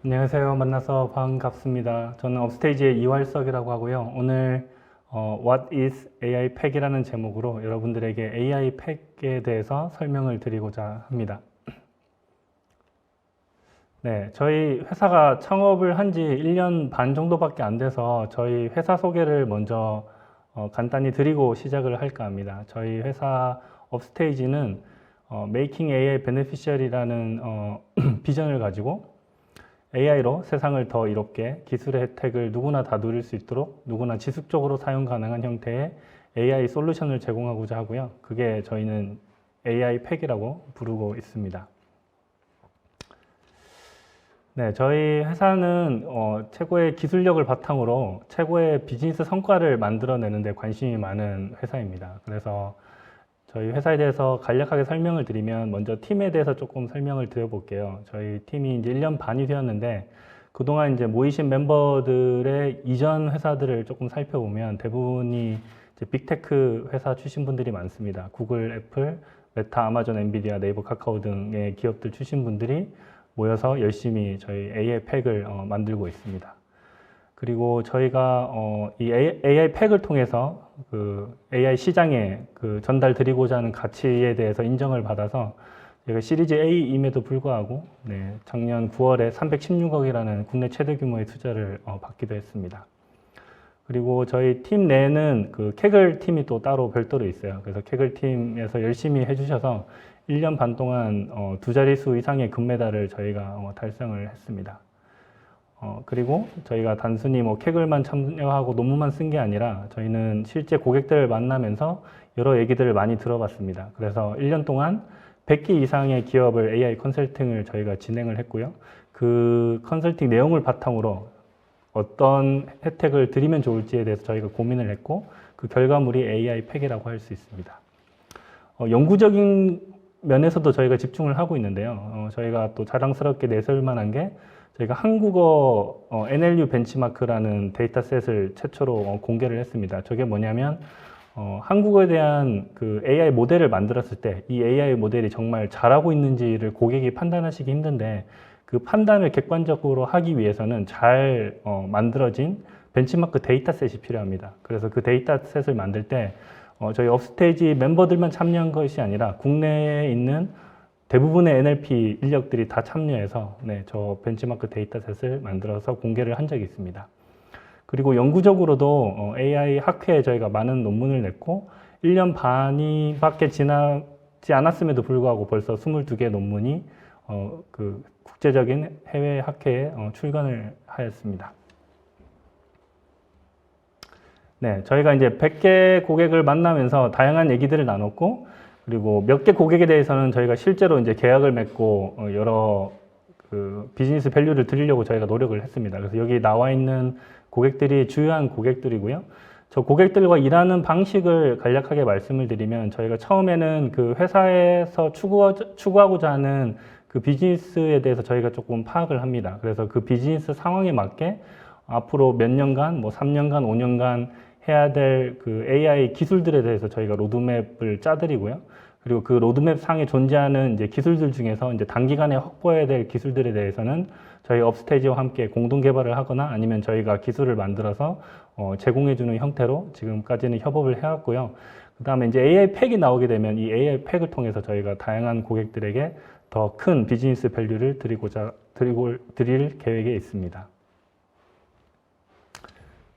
안녕하세요. 만나서 반갑습니다. 저는 업스테이지의 이활석이라고 하고요. 오늘 What is AI Pack이라는 제목으로 여러분들에게 AI Pack에 대해서 설명을 드리고자 합니다. 네, 저희 회사가 창업을 한 지 1년 반 정도밖에 안 돼서 저희 회사 소개를 먼저 간단히 드리고 시작을 할까 합니다. 저희 회사 업스테이지는 Making AI Beneficial이라는 비전을 가지고 AI로 세상을 더 이롭게 기술의 혜택을 누구나 다 누릴 수 있도록 누구나 지속적으로 사용 가능한 형태의 AI 솔루션을 제공하고자 하고요. 그게 저희는 AI 팩이라고 부르고 있습니다. 네, 저희 회사는 최고의 기술력을 바탕으로 최고의 비즈니스 성과를 만들어내는 데 관심이 많은 회사입니다. 그래서 저희 회사에 대해서 간략하게 설명을 드리면 먼저 팀에 대해서 조금 설명을 드려볼게요. 저희 팀이 이제 1년 반이 되었는데 그동안 이제 모이신 멤버들의 이전 회사들을 조금 살펴보면 대부분이 이제 빅테크 회사 출신 분들이 많습니다. 구글, 애플, 메타, 아마존, 엔비디아, 네이버, 카카오 등의 기업들 출신 분들이 모여서 열심히 저희 AI 팩을 만들고 있습니다. 그리고 저희가 이 AI 팩을 통해서 그 AI 시장에 그 전달드리고자 하는 가치에 대해서 인정을 받아서 저희가 시리즈 A임에도 불구하고 작년 9월에 316억이라는 국내 최대 규모의 투자를 받기도 했습니다. 그리고 저희 팀 내에는 그 캐글 팀이 또 따로 별도로 있어요. 그래서 캐글 팀에서 열심히 해주셔서 1년 반 동안 두 자릿수 이상의 금메달을 저희가 달성을 했습니다. 그리고 저희가 단순히 뭐 캐글만 참여하고 논문만 쓴 게 아니라 저희는 실제 고객들을 만나면서 여러 얘기들을 많이 들어봤습니다. 그래서 1년 동안 100개 이상의 기업을 AI 컨설팅을 저희가 진행을 했고요. 그 컨설팅 내용을 바탕으로 어떤 혜택을 드리면 좋을지에 대해서 저희가 고민을 했고 그 결과물이 AI 팩이라고 할 수 있습니다. 연구적인 면에서도 저희가 집중을 하고 있는데요. 저희가 또 자랑스럽게 내세울 만한 게 저희가 한국어 NLU 벤치마크라는 데이터셋을 최초로 공개를 했습니다. 저게 뭐냐면 한국어에 대한 그 AI 모델을 만들었을 때 이 AI 모델이 정말 잘하고 있는지를 고객이 판단하시기 힘든데 그 판단을 객관적으로 하기 위해서는 잘 만들어진 벤치마크 데이터셋이 필요합니다. 그래서 그 데이터셋을 만들 때 저희 업스테이지 멤버들만 참여한 것이 아니라 국내에 있는 대부분의 NLP 인력들이 다 참여해서 저 벤치마크 데이터셋을 만들어서 공개를 한 적이 있습니다. 그리고 영구적으로도 AI 학회에 저희가 많은 논문을 냈고 1년 반이 밖에 지나지 않았음에도 불구하고 벌써 22개 논문이 그 국제적인 해외 학회에 출간을 하였습니다. 네, 저희가 이제 100개 고객을 만나면서 다양한 얘기들을 나눴고 그리고 몇 개 고객에 대해서는 저희가 실제로 이제 계약을 맺고 여러 그 비즈니스 밸류를 드리려고 저희가 노력을 했습니다. 그래서 여기 나와 있는 고객들이 주요한 고객들이고요. 저 고객들과 일하는 방식을 간략하게 말씀을 드리면 저희가 처음에는 그 회사에서 추구하고자 하는 그 비즈니스에 대해서 저희가 조금 파악을 합니다. 그래서 그 비즈니스 상황에 맞게 앞으로 몇 년간, 뭐 3년간, 5년간 해야 될 그 AI 기술들에 대해서 저희가 로드맵을 짜드리고요. 그리고 그 로드맵 상에 존재하는 이제 기술들 중에서 이제 단기간에 확보해야 될 기술들에 대해서는 저희 업스테이지와 함께 공동 개발을 하거나 아니면 저희가 기술을 만들어서 제공해주는 형태로 지금까지는 협업을 해왔고요. 그 다음에 이제 AI 팩이 나오게 되면 이 AI 팩을 통해서 저희가 다양한 고객들에게 더 큰 비즈니스 밸류를 드릴 계획에 있습니다.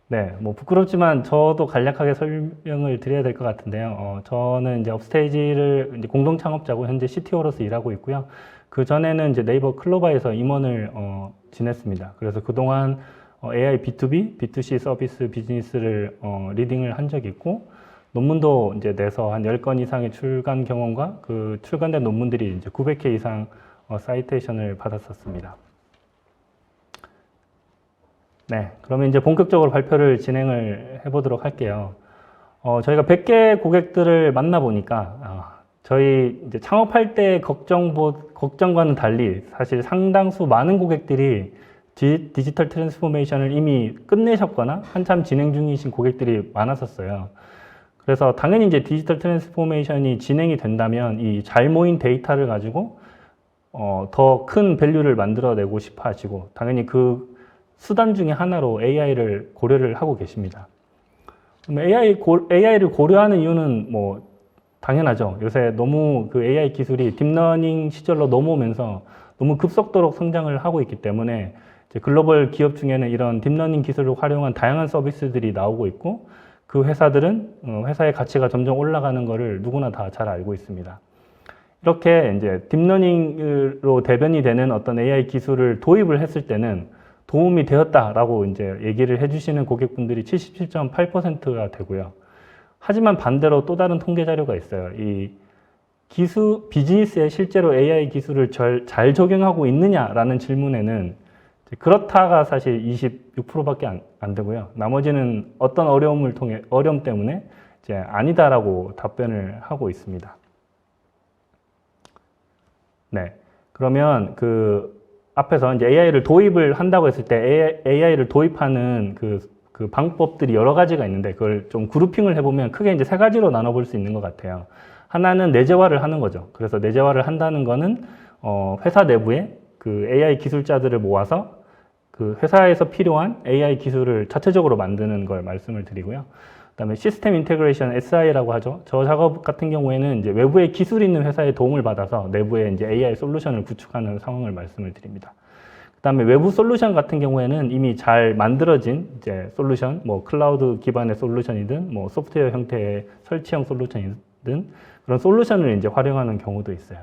네, 뭐 부끄럽지만 저도 간략하게 설명을 드려야 될 것 같은데요. 저는 이제 업스테이지를 이제 공동 창업자고 현재 CTO로서 일하고 있고요. 그 전에는 이제 네이버 클로바에서 임원을 지냈습니다. 그래서 그동안 AI B2B, B2C 서비스 비즈니스를 리딩을 한 적이 있고 논문도 이제 내서 한 10건 이상의 출간 경험과 그 출간된 논문들이 이제 900개 이상 사이테이션을 받았었습니다. 네, 그러면 이제 본격적으로 발표를 진행을 해보도록 할게요. 저희가 100개 고객들을 만나보니까, 저희 이제 창업할 때 걱정과는 달리 사실 상당수 많은 고객들이 디지털 트랜스포메이션을 이미 끝내셨거나 한참 진행 중이신 고객들이 많았었어요. 그래서 당연히 이제 디지털 트랜스포메이션이 진행이 된다면 이 잘 모인 데이터를 가지고 더 큰 밸류를 만들어내고 싶어 하시고 당연히 그 수단 중에 하나로 AI를 고려를 하고 계십니다. AI를 고려하는 이유는 뭐 당연하죠. 요새 너무 그 AI 기술이 딥러닝 시절로 넘어오면서 너무 급속도로 성장을 하고 있기 때문에 이제 글로벌 기업 중에는 이런 딥러닝 기술을 활용한 다양한 서비스들이 나오고 있고 그 회사들은 회사의 가치가 점점 올라가는 것을 누구나 다 잘 알고 있습니다. 이렇게 이제 딥러닝으로 대변이 되는 어떤 AI 기술을 도입을 했을 때는 도움이 되었다라고 이제 얘기를 해주시는 고객분들이 77.8%가 되고요. 하지만 반대로 또 다른 통계 자료가 있어요. 이 비즈니스에 실제로 AI 기술을 잘 적용하고 있느냐라는 질문에는 그렇다가 사실 26%밖에 안 되고요. 나머지는 어떤 어려움 때문에 이제 아니다라고 답변을 하고 있습니다. 네. 그러면 그 앞에서 이제 AI를 도입을 한다고 했을 때 AI를 도입하는 그 방법들이 여러 가지가 있는데 그걸 좀 그룹핑을 해보면 크게 이제 세 가지로 나눠볼 수 있는 것 같아요. 하나는 내재화를 하는 거죠. 그래서 내재화를 한다는 거는 회사 내부에 그 AI 기술자들을 모아서 그 회사에서 필요한 AI 기술을 자체적으로 만드는 걸 말씀을 드리고요. 그다음에 시스템 인테그레이션 SI라고 하죠. 저 작업 같은 경우에는 이제 외부에 기술이 있는 회사의 도움을 받아서 내부에 이제 AI 솔루션을 구축하는 상황을 말씀을 드립니다. 그다음에 외부 솔루션 같은 경우에는 이미 잘 만들어진 이제 솔루션, 뭐 클라우드 기반의 솔루션이든 뭐 소프트웨어 형태의 설치형 솔루션이든 그런 솔루션을 이제 활용하는 경우도 있어요.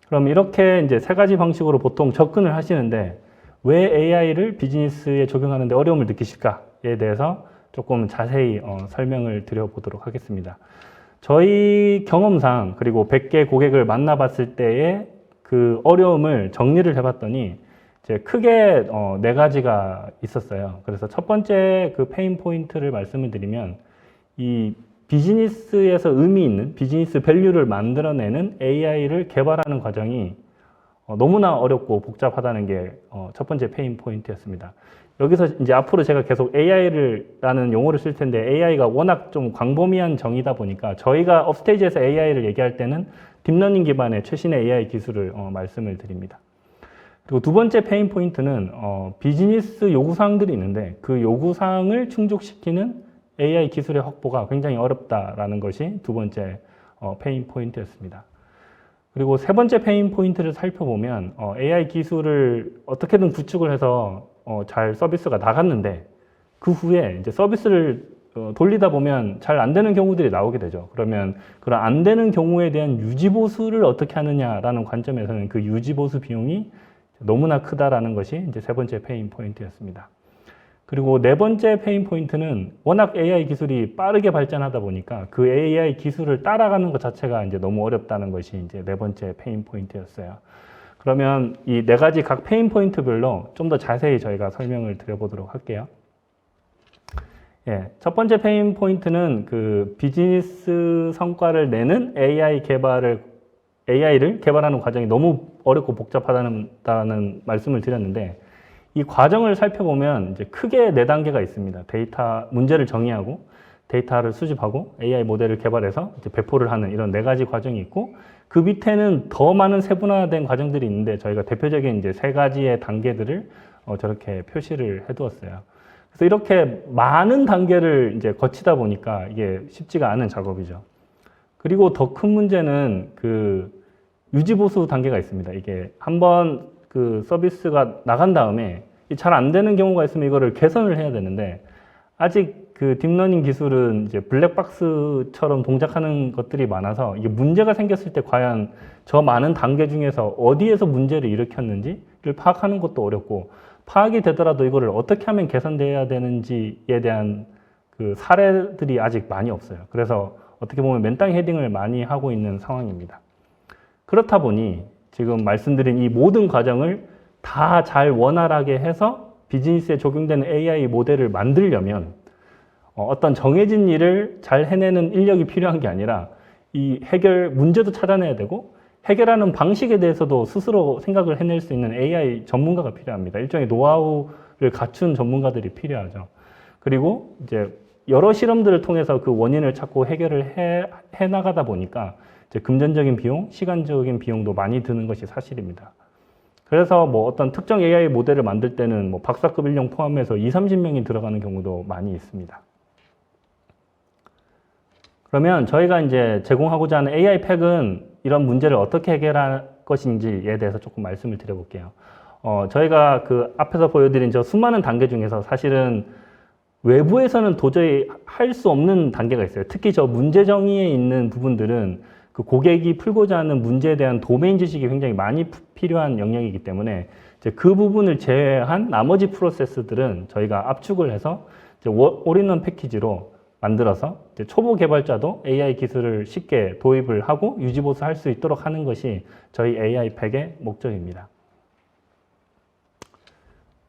그럼 이렇게 이제 세 가지 방식으로 보통 접근을 하시는데 왜 AI를 비즈니스에 적용하는데 어려움을 느끼실까에 대해서 조금 자세히 설명을 드려보도록 하겠습니다. 저희 경험상 그리고 100개 고객을 만나봤을 때의 그 어려움을 정리를 해봤더니 이제 크게 네 가지가 있었어요. 그래서 첫 번째 그 페인 포인트를 말씀을 드리면 이 비즈니스에서 의미 있는 비즈니스 밸류를 만들어내는 AI를 개발하는 과정이 너무나 어렵고 복잡하다는 게 첫 번째 페인 포인트였습니다. 여기서 이제 앞으로 제가 계속 AI라는 용어를 쓸 텐데 AI가 워낙 좀 광범위한 정의다 보니까 저희가 업스테이지에서 AI를 얘기할 때는 딥러닝 기반의 최신의 AI 기술을 말씀을 드립니다. 그리고 두 번째 페인 포인트는 비즈니스 요구사항들이 있는데 그 요구사항을 충족시키는 AI 기술의 확보가 굉장히 어렵다라는 것이 두 번째 페인 포인트였습니다. 그리고 세 번째 페인 포인트를 살펴보면 AI 기술을 어떻게든 구축을 해서 잘 서비스가 나갔는데 그 후에 이제 서비스를 돌리다 보면 잘 안 되는 경우들이 나오게 되죠. 그러면 그런 안 되는 경우에 대한 유지보수를 어떻게 하느냐라는 관점에서는 그 유지보수 비용이 너무나 크다라는 것이 이제 세 번째 페인 포인트였습니다. 그리고 네 번째 페인 포인트는 워낙 AI 기술이 빠르게 발전하다 보니까 그 AI 기술을 따라가는 것 자체가 이제 너무 어렵다는 것이 이제 네 번째 페인 포인트였어요. 그러면 이 네 가지 각 페인 포인트별로 좀 더 자세히 저희가 설명을 드려보도록 할게요. 예, 첫 번째 페인 포인트는 그 비즈니스 성과를 내는 AI를 개발하는 과정이 너무 어렵고 복잡하다는 말씀을 드렸는데 이 과정을 살펴보면 이제 크게 네 단계가 있습니다. 문제를 정의하고 데이터를 수집하고 AI 모델을 개발해서 이제 배포를 하는 이런 네 가지 과정이 있고 그 밑에는 더 많은 세분화된 과정들이 있는데 저희가 대표적인 이제 세 가지의 단계들을 저렇게 표시를 해두었어요. 그래서 이렇게 많은 단계를 이제 거치다 보니까 이게 쉽지가 않은 작업이죠. 그리고 더 큰 문제는 그 유지보수 단계가 있습니다. 이게 한번 그 서비스가 나간 다음에 잘 안 되는 경우가 있으면 이거를 개선을 해야 되는데 아직 그 딥러닝 기술은 이제 블랙박스처럼 동작하는 것들이 많아서 이게 문제가 생겼을 때 과연 저 많은 단계 중에서 어디에서 문제를 일으켰는지를 파악하는 것도 어렵고 파악이 되더라도 이거를 어떻게 하면 개선돼야 되는지에 대한 그 사례들이 아직 많이 없어요. 그래서 어떻게 보면 맨땅 헤딩을 많이 하고 있는 상황입니다. 그렇다 보니 지금 말씀드린 이 모든 과정을 다 잘 원활하게 해서 비즈니스에 적용되는 AI 모델을 만들려면 어떤 정해진 일을 잘 해내는 인력이 필요한 게 아니라 이 문제도 찾아내야 되고 해결하는 방식에 대해서도 스스로 생각을 해낼 수 있는 AI 전문가가 필요합니다. 일종의 노하우를 갖춘 전문가들이 필요하죠. 그리고 이제 여러 실험들을 통해서 그 원인을 찾고 해결을 해 나가다 보니까 이제 금전적인 비용, 시간적인 비용도 많이 드는 것이 사실입니다. 그래서 뭐 어떤 특정 AI 모델을 만들 때는 뭐 박사급 인력 포함해서 20-30명이 들어가는 경우도 많이 있습니다. 그러면 저희가 이제 제공하고자 하는 AI 팩은 이런 문제를 어떻게 해결할 것인지에 대해서 조금 말씀을 드려볼게요. 저희가 그 앞에서 보여드린 저 수많은 단계 중에서 사실은 외부에서는 도저히 할 수 없는 단계가 있어요. 특히 저 문제 정의에 있는 부분들은 그 고객이 풀고자 하는 문제에 대한 도메인 지식이 굉장히 많이 필요한 영역이기 때문에 이제 그 부분을 제외한 나머지 프로세스들은 저희가 압축을 해서 이제 올인원 패키지로 만들어서 이제 초보 개발자도 AI 기술을 쉽게 도입을 하고 유지보수 할 수 있도록 하는 것이 저희 AI 팩의 목적입니다.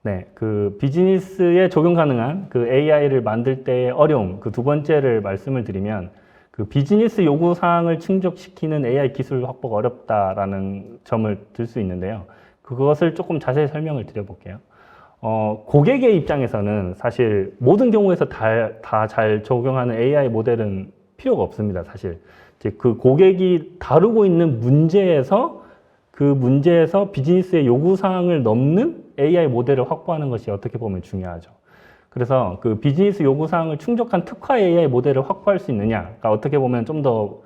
네, 그 비즈니스에 적용 가능한 그 AI를 만들 때의 어려움, 그 두 번째를 말씀을 드리면 그 비즈니스 요구 사항을 충족시키는 AI 기술 확보가 어렵다라는 점을 들 수 있는데요. 그것을 조금 자세히 설명을 드려볼게요. 고객의 입장에서는 사실 모든 경우에서 다 잘 적용하는 AI 모델은 필요가 없습니다, 사실. 이제 그 고객이 다루고 있는 문제에서 그 문제에서 비즈니스의 요구사항을 넘는 AI 모델을 확보하는 것이 어떻게 보면 중요하죠. 그래서 그 비즈니스 요구사항을 충족한 특화 AI 모델을 확보할 수 있느냐가 어떻게 보면 좀 더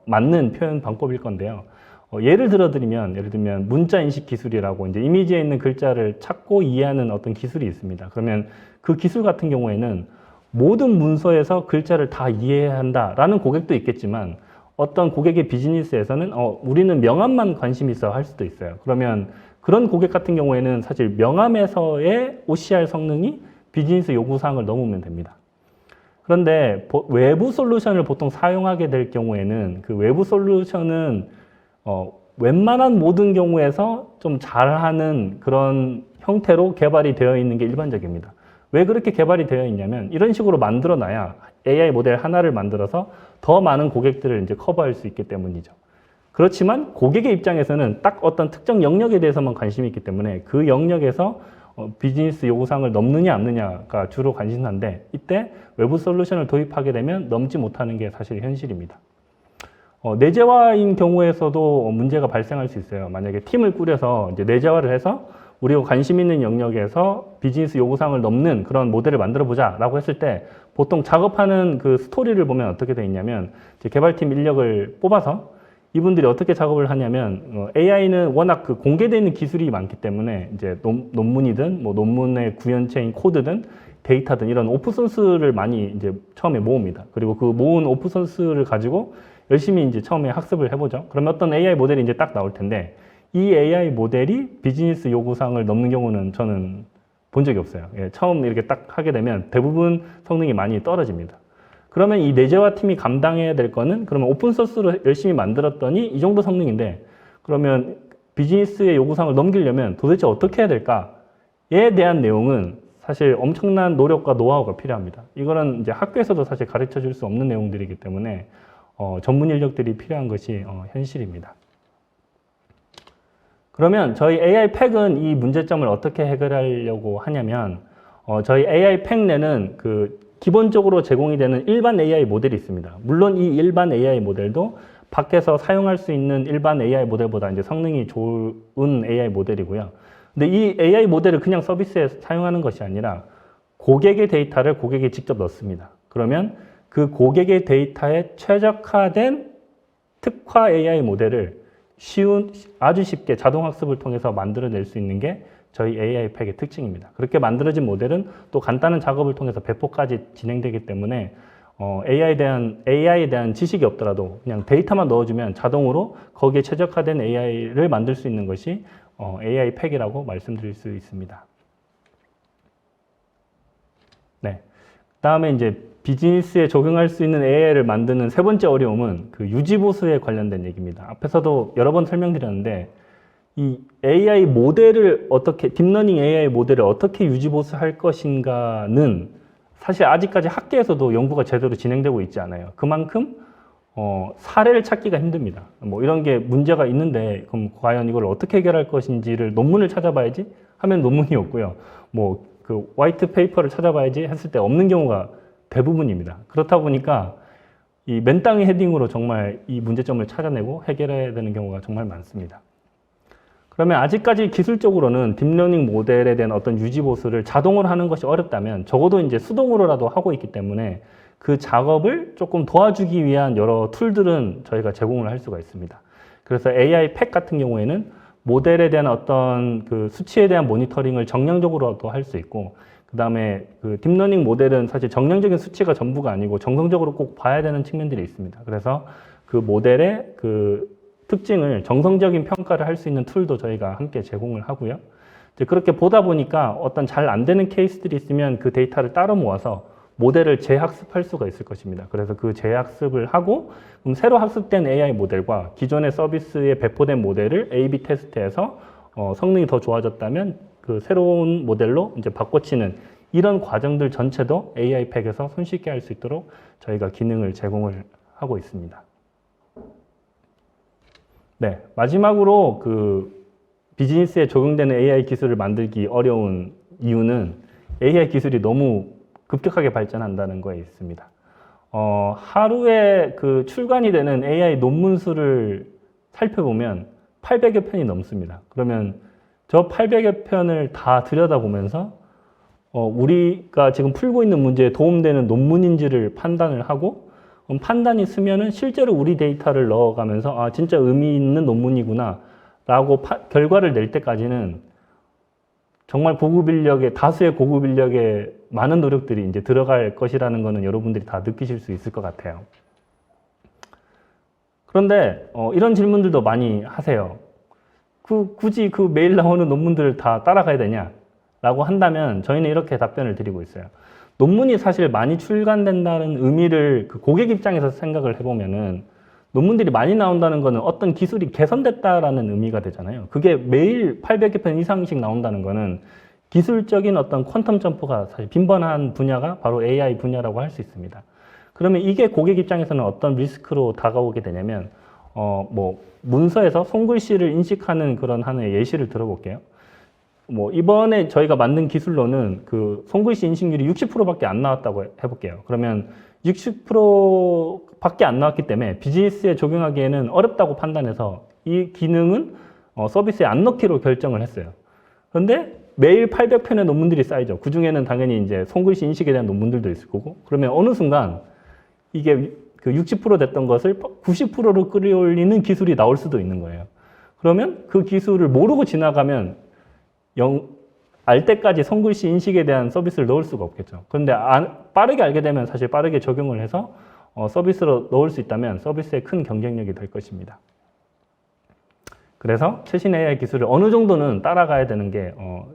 맞는 표현 방법일 건데요. 예를 들면 문자 인식 기술이라고 이제 이미지에 있는 글자를 찾고 이해하는 어떤 기술이 있습니다. 그러면 그 기술 같은 경우에는 모든 문서에서 글자를 다 이해해야 한다라는 고객도 있겠지만 어떤 고객의 비즈니스에서는 우리는 명암만 관심이 있어 할 수도 있어요. 그러면 그런 고객 같은 경우에는 사실 명암에서의 OCR 성능이 비즈니스 요구사항을 넘으면 됩니다. 그런데 외부 솔루션을 보통 사용하게 될 경우에는 그 외부 솔루션은 웬만한 모든 경우에서 좀 잘하는 그런 형태로 개발이 되어 있는 게 일반적입니다. 왜 그렇게 개발이 되어 있냐면 이런 식으로 만들어 놔야 AI 모델 하나를 만들어서 더 많은 고객들을 이제 커버할 수 있기 때문이죠. 그렇지만 고객의 입장에서는 딱 어떤 특정 영역에 대해서만 관심이 있기 때문에 그 영역에서 비즈니스 요구사항을 넘느냐 안 느냐가 주로 관심사인데 이때 외부 솔루션을 도입하게 되면 넘지 못하는 게 사실 현실입니다. 내재화인 경우에서도 문제가 발생할 수 있어요. 만약에 팀을 꾸려서 이제 내재화를 해서 우리가 관심 있는 영역에서 비즈니스 요구사항을 넘는 그런 모델을 만들어 보자 라고 했을 때 보통 작업하는 그 스토리를 보면 어떻게 돼 있냐면 이제 개발팀 인력을 뽑아서 이분들이 어떻게 작업을 하냐면 AI는 워낙 그 공개되어 있는 기술이 많기 때문에 이제 논문이든 뭐 논문의 구현체인 코드든 데이터든 이런 오픈소스를 많이 이제 처음에 모읍니다. 그리고 그 모은 오픈소스를 가지고 열심히 이제 처음에 학습을 해보죠. 그러면 어떤 AI 모델이 이제 딱 나올 텐데 이 AI 모델이 비즈니스 요구사항을 넘는 경우는 저는 본 적이 없어요. 예, 처음 이렇게 딱 하게 되면 대부분 성능이 많이 떨어집니다. 그러면 이 내재화 팀이 감당해야 될 거는 그러면 오픈소스로 열심히 만들었더니 이 정도 성능인데 그러면 비즈니스의 요구사항을 넘기려면 도대체 어떻게 해야 될까에 대한 내용은 사실 엄청난 노력과 노하우가 필요합니다. 이거는 이제 학교에서도 사실 가르쳐 줄 수 없는 내용들이기 때문에 전문 인력들이 필요한 것이 현실입니다. 그러면 저희 AI 팩은 이 문제점을 어떻게 해결하려고 하냐면 저희 AI 팩 내는 그 기본적으로 제공이 되는 일반 AI 모델이 있습니다. 물론 이 일반 AI 모델도 밖에서 사용할 수 있는 일반 AI 모델보다 이제 성능이 좋은 AI 모델이고요. 근데 이 AI 모델을 그냥 서비스에 사용하는 것이 아니라 고객의 데이터를 고객이 직접 넣습니다. 그러면 그 고객의 데이터에 최적화된 특화 AI 모델을 아주 쉽게 자동학습을 통해서 만들어낼 수 있는 게 저희 AI 팩의 특징입니다. 그렇게 만들어진 모델은 또 간단한 작업을 통해서 배포까지 진행되기 때문에 AI에 대한 지식이 없더라도 그냥 데이터만 넣어주면 자동으로 거기에 최적화된 AI를 만들 수 있는 것이 AI 팩이라고 말씀드릴 수 있습니다. 네. 다음에 이제 비즈니스에 적용할 수 있는 AI를 만드는 세 번째 어려움은 그 유지보수에 관련된 얘기입니다. 앞에서도 여러 번 설명드렸는데 이 AI 모델을 딥러닝 AI 모델을 어떻게 유지보수할 것인가는 사실 아직까지 학계에서도 연구가 제대로 진행되고 있지 않아요. 그만큼 사례를 찾기가 힘듭니다. 뭐 이런 게 문제가 있는데 그럼 과연 이걸 어떻게 해결할 것인지를 논문을 찾아봐야지 하면 논문이 없고요. 뭐 그 화이트 페이퍼를 찾아봐야지 했을 때 없는 경우가 대부분입니다. 그렇다 보니까 이 맨땅의 헤딩으로 정말 이 문제점을 찾아내고 해결해야 되는 경우가 정말 많습니다. 그러면 아직까지 기술적으로는 딥러닝 모델에 대한 어떤 유지보수를 자동으로 하는 것이 어렵다면 적어도 이제 수동으로라도 하고 있기 때문에 그 작업을 조금 도와주기 위한 여러 툴들은 저희가 제공을 할 수가 있습니다. 그래서 AI 팩 같은 경우에는 모델에 대한 어떤 그 수치에 대한 모니터링을 정량적으로도 할 수 있고, 그 다음에 그 딥러닝 모델은 사실 정량적인 수치가 전부가 아니고 정성적으로 꼭 봐야 되는 측면들이 있습니다. 그래서 그 모델의 그 특징을 정성적인 평가를 할 수 있는 툴도 저희가 함께 제공을 하고요. 이제 그렇게 보다 보니까 어떤 잘 안 되는 케이스들이 있으면 그 데이터를 따로 모아서 모델을 재학습할 수가 있을 것입니다. 그래서 그 재학습을 하고 그럼 새로 학습된 AI 모델과 기존의 서비스에 배포된 모델을 A/B 테스트해서 성능이 더 좋아졌다면 그 새로운 모델로 이제 바꿔치는 이런 과정들 전체도 AI 팩에서 손쉽게 할 수 있도록 저희가 기능을 제공을 하고 있습니다. 네, 마지막으로 그 비즈니스에 적용되는 AI 기술을 만들기 어려운 이유는 AI 기술이 너무 급격하게 발전한다는 거에 있습니다. 하루에 그 출간이 되는 AI 논문 수를 살펴보면 800여 편이 넘습니다. 그러면 저 800여 편을 다 들여다보면서 우리가 지금 풀고 있는 문제에 도움되는 논문인지를 판단을 하고, 판단이 쓰면은 실제로 우리 데이터를 넣어가면서 아 진짜 의미 있는 논문이구나 라고 결과를 낼 때까지는 정말 고급 인력의 다수의 고급 인력의 많은 노력들이 이제 들어갈 것이라는 거는 여러분들이 다 느끼실 수 있을 것 같아요. 그런데 이런 질문들도 많이 하세요. 굳이 그 매일 나오는 논문들을 다 따라가야 되냐? 라고 한다면 저희는 이렇게 답변을 드리고 있어요. 논문이 사실 많이 출간된다는 의미를 그 고객 입장에서 생각을 해보면은 논문들이 많이 나온다는 거는 어떤 기술이 개선됐다라는 의미가 되잖아요. 그게 매일 800여 편 이상씩 나온다는 거는 기술적인 어떤 퀀텀 점프가 사실 빈번한 분야가 바로 AI 분야라고 할 수 있습니다. 그러면 이게 고객 입장에서는 어떤 리스크로 다가오게 되냐면 문서에서 손글씨를 인식하는 그런 하나의 예시를 들어볼게요. 이번에 저희가 만든 기술로는 그 손글씨 인식률이 60%밖에 안 나왔다고 해볼게요. 그러면 60%밖에 안 나왔기 때문에 비즈니스에 적용하기에는 어렵다고 판단해서 이 기능은 서비스에 안 넣기로 결정을 했어요. 그런데 매일 800편의 논문들이 쌓이죠. 그 중에는 당연히 이제 손글씨 인식에 대한 논문들도 있을 거고, 그러면 어느 순간 이게 그 60% 됐던 것을 90%로 끌어올리는 기술이 나올 수도 있는 거예요. 그러면 그 기술을 모르고 지나가면 알 때까지 손글씨 인식에 대한 서비스를 넣을 수가 없겠죠. 그런데 빠르게 알게 되면 사실 빠르게 적용을 해서 서비스로 넣을 수 있다면 서비스의 큰 경쟁력이 될 것입니다. 그래서 최신 AI 기술을 어느 정도는 따라가야 되는 게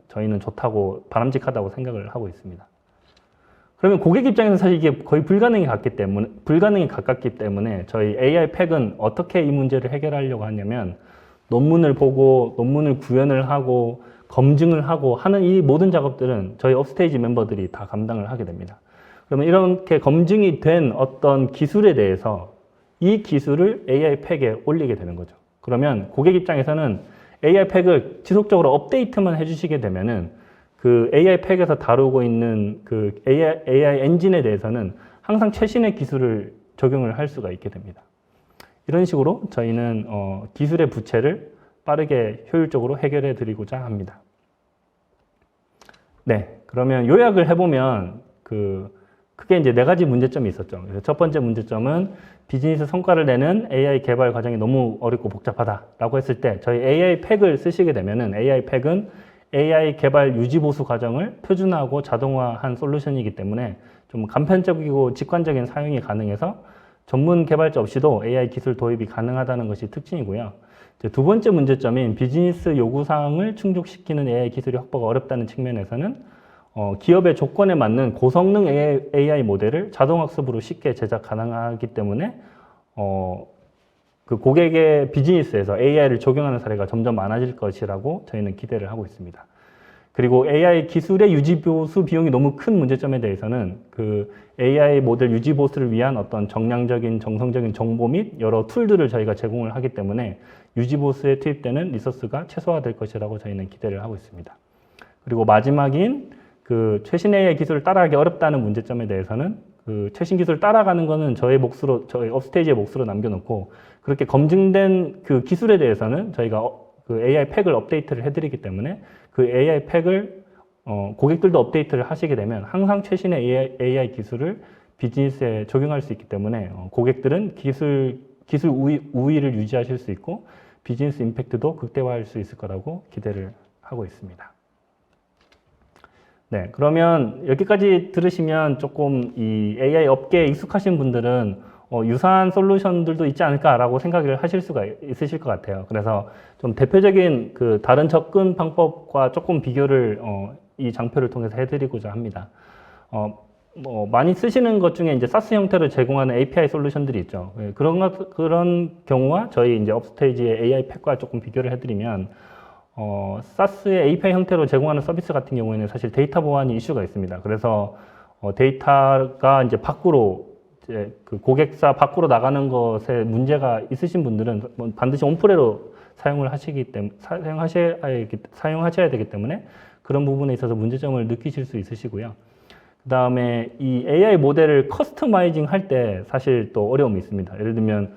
저희는 좋다고 바람직하다고 생각을 하고 있습니다. 그러면 고객 입장에서는 사실 이게 거의 불가능에 가깝기 때문에 저희 AI 팩은 어떻게 이 문제를 해결하려고 하냐면 논문을 보고 논문을 구현을 하고 검증을 하고 하는 이 모든 작업들은 저희 업스테이지 멤버들이 다 감당을 하게 됩니다. 그러면 이렇게 검증이 된 어떤 기술에 대해서 이 기술을 AI 팩에 올리게 되는 거죠. 그러면 고객 입장에서는 AI 팩을 지속적으로 업데이트만 해주시게 되면은 그 AI 팩에서 다루고 있는 그 AI 엔진에 대해서는 항상 최신의 기술을 적용을 할 수가 있게 됩니다. 이런 식으로 저희는 기술의 부채를 빠르게 효율적으로 해결해 드리고자 합니다. 네, 그러면 요약을 해보면 크게 이제 4가지 문제점이 있었죠. 그래서 첫 번째 문제점은 비즈니스 성과를 내는 AI 개발 과정이 너무 어렵고 복잡하다라고 했을 때 저희 AI 팩을 쓰시게 되면은 AI 팩은 AI 개발 유지 보수 과정을 표준화하고 자동화한 솔루션이기 때문에 좀 간편적이고 직관적인 사용이 가능해서 전문 개발자 없이도 AI 기술 도입이 가능하다는 것이 특징이고요. 두 번째 문제점인 비즈니스 요구사항을 충족시키는 AI 기술이 확보가 어렵다는 측면에서는 기업의 조건에 맞는 고성능 AI 모델을 자동학습으로 쉽게 제작 가능하기 때문에 그 고객의 비즈니스에서 AI를 적용하는 사례가 점점 많아질 것이라고 저희는 기대를 하고 있습니다. 그리고 AI 기술의 유지보수 비용이 너무 큰 문제점에 대해서는 그 AI 모델 유지보수를 위한 어떤 정량적인 정성적인 정보 및 여러 툴들을 저희가 제공을 하기 때문에 유지보수에 투입되는 리소스가 최소화될 것이라고 저희는 기대를 하고 있습니다. 그리고 마지막인 그 최신 AI 기술을 따라하기 어렵다는 문제점에 대해서는 그 최신 기술을 따라가는 거는 저희 업스테이지의 몫으로 남겨놓고, 그렇게 검증된 그 기술에 대해서는 저희가 그 AI 팩을 업데이트를 해드리기 때문에 그 AI 팩을 고객들도 업데이트를 하시게 되면 항상 최신의 AI 기술을 비즈니스에 적용할 수 있기 때문에 고객들은 기술 우위를 유지하실 수 있고 비즈니스 임팩트도 극대화할 수 있을 거라고 기대를 하고 있습니다. 네, 그러면 여기까지 들으시면 조금 이 AI 업계에 익숙하신 분들은 유사한 솔루션들도 있지 않을까라고 생각을 하실 수가 있으실 것 같아요. 그래서 좀 대표적인 그 다른 접근 방법과 조금 비교를 이 장표를 통해서 해드리고자 합니다. 많이 쓰시는 것 중에 이제 SaaS 형태로 제공하는 API 솔루션들이 있죠. 그런 경우와 저희 이제 업스테이지의 AI 팩과 조금 비교를 해드리면, SaaS의 API 형태로 제공하는 서비스 같은 경우에는 사실 데이터 보안이 이슈가 있습니다. 그래서 데이터가 이제 밖으로 이제 그 고객사 밖으로 나가는 것에 문제가 있으신 분들은 반드시 온프레로 사용하셔야 되기 때문에 그런 부분에 있어서 문제점을 느끼실 수 있으시고요. 그 다음에 이 AI 모델을 커스터마이징 할 때 사실 또 어려움이 있습니다. 예를 들면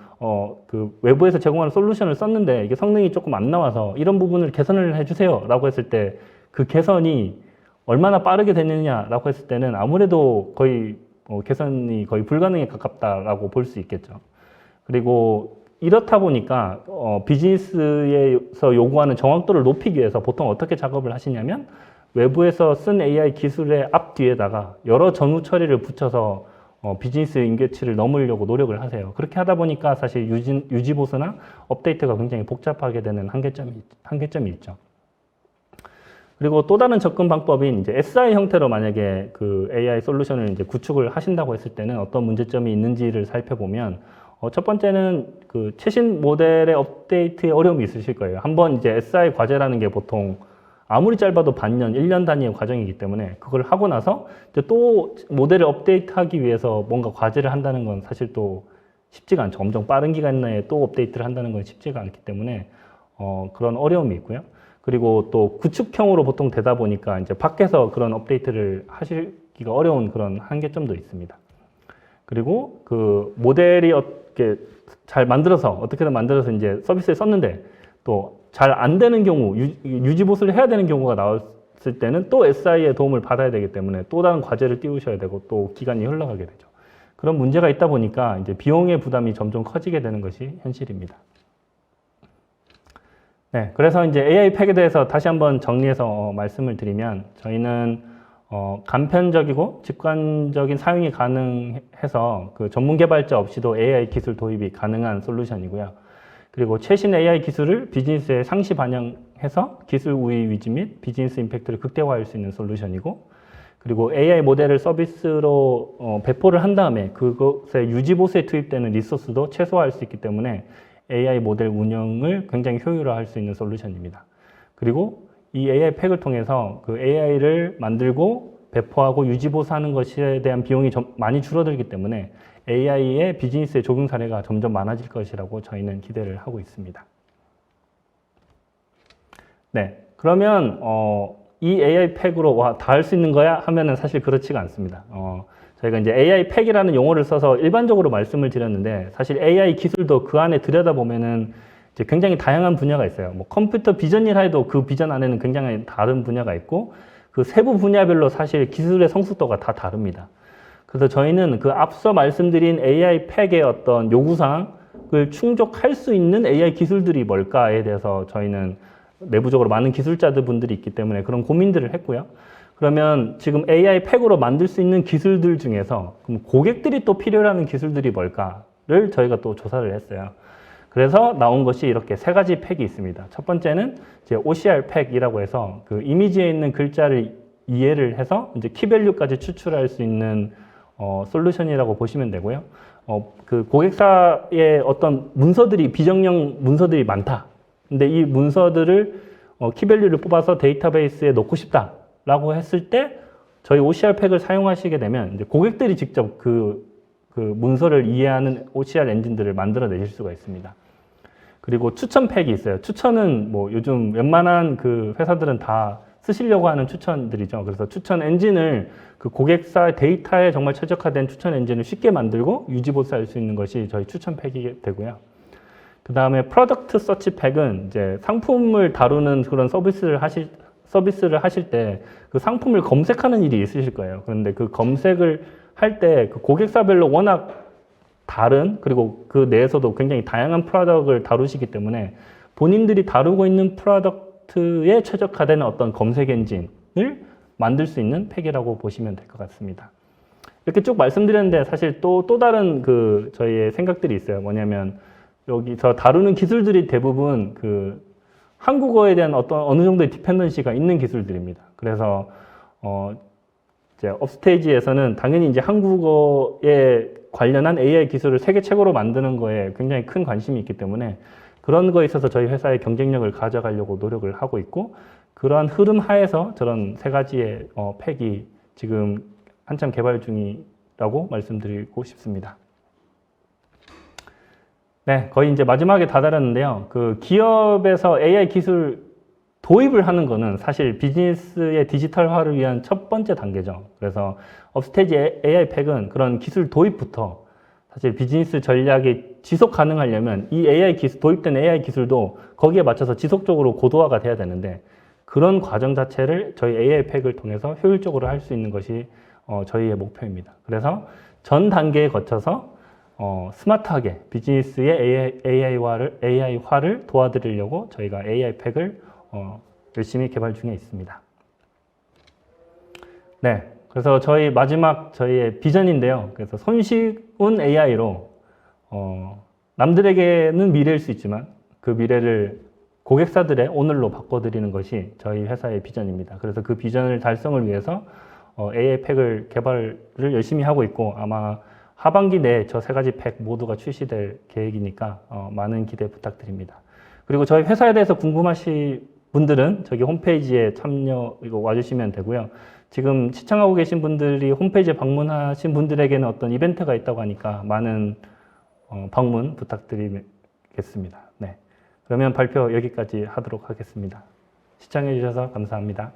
그 외부에서 제공하는 솔루션을 썼는데 이게 성능이 조금 안 나와서 이런 부분을 개선을 해주세요 라고 했을 때 그 개선이 얼마나 빠르게 되느냐라고 했을 때는 아무래도 거의 개선이 거의 불가능에 가깝다라고 볼 수 있겠죠. 그리고 이렇다 보니까 비즈니스에서 요구하는 정확도를 높이기 위해서 보통 어떻게 작업을 하시냐면, 외부에서 쓴 AI 기술의 앞뒤에다가 여러 전후 처리를 붙여서 비즈니스 임계치를 넘으려고 노력을 하세요. 그렇게 하다 보니까 사실 유지 보수나 업데이트가 굉장히 복잡하게 되는 한계점이 있죠. 그리고 또 다른 접근 방법인 이제 SI 형태로 만약에 그 AI 솔루션을 이제 구축을 하신다고 했을 때는 어떤 문제점이 있는지를 살펴보면, 첫 번째는 그 최신 모델의 업데이트에 어려움이 있으실 거예요. 한번 이제 SI 과제라는 게 보통 아무리 짧아도 반년, 1년 단위의 과정이기 때문에 그걸 하고 나서 이제 또 모델을 업데이트하기 위해서 뭔가 과제를 한다는 건 사실 또 쉽지가 않죠. 엄청 빠른 기간 내에 또 업데이트를 한다는 건 쉽지가 않기 때문에 그런 어려움이 있고요. 그리고 또 구축형으로 보통 되다 보니까 이제 밖에서 그런 업데이트를 하시기가 어려운 그런 한계점도 있습니다. 그리고 그 모델이 어떻게 어떻게든 만들어서 이제 서비스에 썼는데 또 잘 안 되는 경우, 유지 보수를 해야 되는 경우가 나왔을 때는 또 SI의 도움을 받아야 되기 때문에 또 다른 과제를 띄우셔야 되고 또 기간이 흘러가게 되죠. 그런 문제가 있다 보니까 이제 비용의 부담이 점점 커지게 되는 것이 현실입니다. 네, 그래서 이제 AI 팩에 대해서 다시 한번 정리해서 말씀을 드리면, 저희는 간편적이고 직관적인 사용이 가능해서 그 전문 개발자 없이도 AI 기술 도입이 가능한 솔루션이고요. 그리고 최신 AI 기술을 비즈니스에 상시 반영해서 기술 우위 위지 및 비즈니스 임팩트를 극대화할 수 있는 솔루션이고, 그리고 AI 모델을 서비스로 배포를 한 다음에 그것의 유지 보수에 투입되는 리소스도 최소화할 수 있기 때문에 AI 모델 운영을 굉장히 효율화할 수 있는 솔루션입니다. 그리고 이 AI 팩을 통해서 그 AI를 만들고 배포하고 유지 보수하는 것에 대한 비용이 많이 줄어들기 때문에 AI의 비즈니스의 적용 사례가 점점 많아질 것이라고 저희는 기대를 하고 있습니다. 네, 그러면 이 AI 팩으로 다 할 수 있는 거야 하면은 사실 그렇지가 않습니다. 저희가 이제 AI 팩이라는 용어를 써서 일반적으로 말씀을 드렸는데, 사실 AI 기술도 그 안에 들여다보면은 이제 굉장히 다양한 분야가 있어요. 뭐 컴퓨터 비전이라 해도 그 비전 안에는 굉장히 다른 분야가 있고, 그 세부 분야별로 사실 기술의 성숙도가 다 다릅니다. 그래서 저희는 그 앞서 말씀드린 AI 팩의 어떤 요구사항을 충족할 수 있는 AI 기술들이 뭘까에 대해서 저희는 내부적으로 많은 기술자들 분들이 있기 때문에 그런 고민들을 했고요. 그러면 지금 AI 팩으로 만들 수 있는 기술들 중에서 그럼 고객들이 또 필요로 하는 기술들이 뭘까를 저희가 또 조사를 했어요. 그래서 나온 것이 이렇게 세 가지 팩이 있습니다. 첫 번째는 이제 OCR 팩이라고 해서 그 이미지에 있는 글자를 이해를 해서 이제 키밸류까지 추출할 수 있는 솔루션이라고 보시면 되고요. 그 고객사의 어떤 문서들이 비정령 문서들이 많다. 근데 이 문서들을 키밸류를 뽑아서 데이터베이스에 넣고 싶다라고 했을 때 저희 OCR 팩을 사용하시게 되면 이제 고객들이 직접 그 문서를 이해하는 OCR 엔진들을 만들어 내실 수가 있습니다. 그리고 추천 팩이 있어요. 추천은 뭐 요즘 웬만한 그 회사들은 다 쓰시려고 하는 추천들이죠. 그래서 추천 엔진을 그 고객사 데이터에 정말 최적화된 추천 엔진을 쉽게 만들고 유지 보수할 수 있는 것이 저희 추천 팩이 되고요. 그 다음에 프로덕트 서치 팩은 이제 상품을 다루는 그런 서비스를 하실 때 그 상품을 검색하는 일이 있으실 거예요. 그런데 그 검색을 할 때 그 고객사별로 워낙 다른, 그리고 그 내에서도 굉장히 다양한 프로덕트를 다루시기 때문에 본인들이 다루고 있는 프로덕트에 최적화된 어떤 검색 엔진을 만들 수 있는 팩이라고 보시면 될 것 같습니다. 이렇게 쭉 말씀드렸는데 사실 또 다른 그 저희의 생각들이 있어요. 뭐냐면 여기서 다루는 기술들이 대부분 그 한국어에 대한 어느 정도의 디펜던시가 있는 기술들입니다. 그래서 이제 업스테이지에서는 당연히 이제 한국어에 관련한 AI 기술을 세계 최고로 만드는 거에 굉장히 큰 관심이 있기 때문에 그런 거에 있어서 저희 회사의 경쟁력을 가져가려고 노력을 하고 있고, 그러한 흐름 하에서 저런 세 가지의 팩이 지금 한참 개발 중이라고 말씀드리고 싶습니다. 네, 거의 이제 마지막에 다다랐는데요. 그 기업에서 AI 기술 도입을 하는 거는 사실 비즈니스의 디지털화를 위한 첫 번째 단계죠. 그래서 업스테이지 AI 팩은 그런 기술 도입부터 사실 비즈니스 전략이 지속 가능하려면 이 AI 기술, 도입된 AI 기술도 거기에 맞춰서 지속적으로 고도화가 돼야 되는데, 그런 과정 자체를 저희 AI 팩을 통해서 효율적으로 할 수 있는 것이 저희의 목표입니다. 그래서 전 단계에 거쳐서 스마트하게 비즈니스의 AI화를 도와드리려고 저희가 AI 팩을 열심히 개발 중에 있습니다. 네, 그래서 저희의 비전인데요. 그래서 손쉬운 AI로 남들에게는 미래일 수 있지만 그 미래를 고객사들의 오늘로 바꿔드리는 것이 저희 회사의 비전입니다. 그래서 그 비전을 달성을 위해서 AI 팩을 개발을 열심히 하고 있고, 아마 하반기 내에 저 세 가지 팩 모두가 출시될 계획이니까 많은 기대 부탁드립니다. 그리고 저희 회사에 대해서 궁금하신 분들은 저기 홈페이지에 와주시면 되고요. 지금 시청하고 계신 분들이 홈페이지에 방문하신 분들에게는 어떤 이벤트가 있다고 하니까 많은 방문 부탁드리겠습니다. 네, 그러면 발표 여기까지 하도록 하겠습니다. 시청해 주셔서 감사합니다.